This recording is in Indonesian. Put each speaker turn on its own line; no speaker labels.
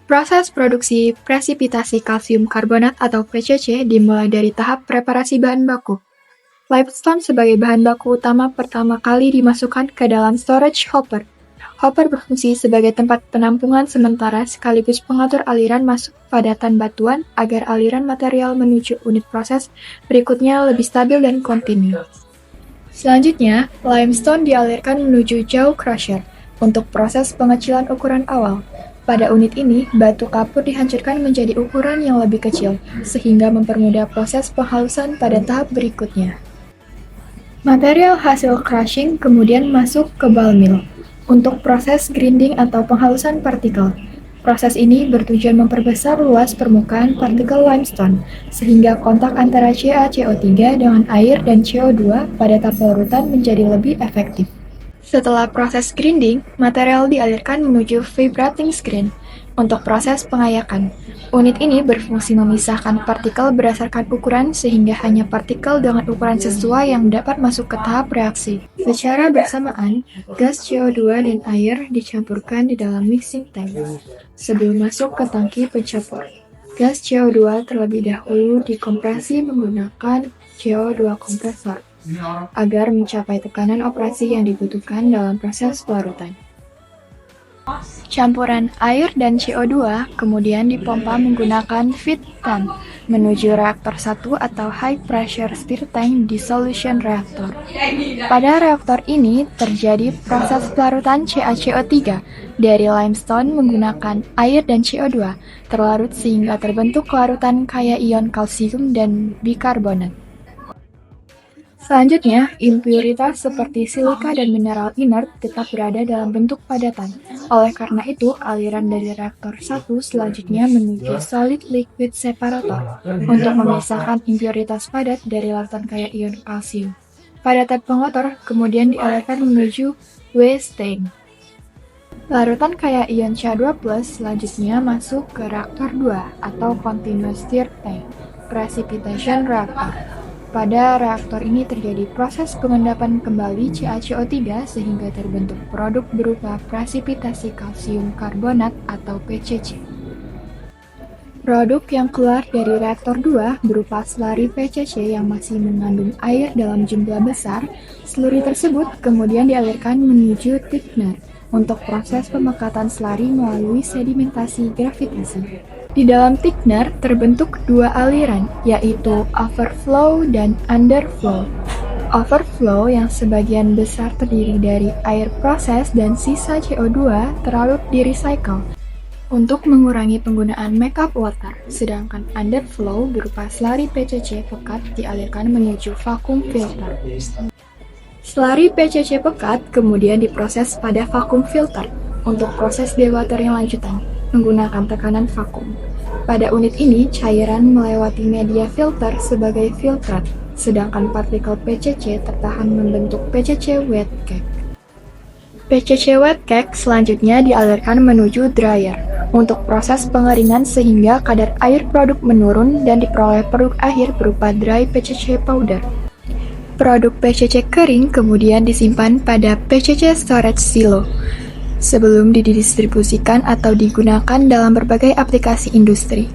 Proses produksi presipitasi kalsium karbonat atau PCC dimulai dari tahap preparasi bahan baku. Limestone sebagai bahan baku utama pertama kali dimasukkan ke dalam storage hopper. Hopper berfungsi sebagai tempat penampungan sementara sekaligus pengatur aliran masuk padatan batuan agar aliran material menuju unit proses berikutnya lebih stabil dan kontinu. Selanjutnya, limestone dialirkan menuju jaw crusher untuk proses pengecilan ukuran awal. Pada unit ini, batu kapur dihancurkan menjadi ukuran yang lebih kecil, sehingga mempermudah proses penghalusan pada tahap berikutnya. Material hasil crushing kemudian masuk ke ball mill untuk proses grinding atau penghalusan partikel. Proses ini bertujuan memperbesar luas permukaan partikel limestone, sehingga kontak antara CaCO3 dengan air dan CO2 pada tahap larutan menjadi lebih efektif. Setelah proses grinding, material dialirkan menuju vibrating screen untuk proses pengayakan. Unit ini berfungsi memisahkan partikel berdasarkan ukuran sehingga hanya partikel dengan ukuran sesuai yang dapat masuk ke tahap reaksi. Secara bersamaan, gas CO2 dan air dicampurkan di dalam mixing tank. Sebelum masuk ke tangki pencampur, gas CO2 terlebih dahulu dikompresi menggunakan CO2 kompresor agar mencapai tekanan operasi yang dibutuhkan dalam proses pelarutan. Campuran air dan CO2 kemudian dipompa menggunakan feed tank menuju reaktor 1 atau high pressure stir tank dissolution reactor. Pada reaktor ini terjadi proses pelarutan CaCO3 dari limestone menggunakan air dan CO2 terlarut sehingga terbentuk larutan kaya ion kalsium dan bikarbonat. Selanjutnya, impuritas seperti silika dan mineral inert tetap berada dalam bentuk padatan. Oleh karena itu, aliran dari reaktor 1 selanjutnya menuju solid liquid separator untuk memisahkan impuritas padat dari larutan kaya ion kalsium. Padatan pengotor kemudian dialirkan menuju waste tank. Larutan kaya ion Ca2+ selanjutnya masuk ke reaktor 2 atau continuous stir tank, precipitation reactor. Pada reaktor ini terjadi proses pengendapan kembali CaCO3 sehingga terbentuk produk berupa presipitasi kalsium karbonat atau PCC. Produk yang keluar dari reaktor 2 berupa slurry PCC yang masih mengandung air dalam jumlah besar. Slurry tersebut kemudian dialirkan menuju thickener untuk proses pemekatan slurry melalui sedimentasi gravitasi. Di dalam thickener terbentuk dua aliran, yaitu overflow dan underflow. Overflow yang sebagian besar terdiri dari air proses dan sisa CO2 terlarut di recycle untuk mengurangi penggunaan makeup water, sedangkan underflow berupa slurry PCC pekat dialirkan menuju vacuum filter. Slurry PCC pekat kemudian diproses pada vacuum filter untuk proses dewatering lanjutan menggunakan tekanan vakum. Pada unit ini, cairan melewati media filter sebagai filtrat, sedangkan partikel PCC tertahan membentuk PCC wet cake. PCC wet cake selanjutnya dialirkan menuju dryer untuk proses pengeringan sehingga kadar air produk menurun dan diperoleh produk akhir berupa dry PCC powder. Produk PCC kering kemudian disimpan pada PCC storage silo sebelum didistribusikan atau digunakan dalam berbagai aplikasi industri.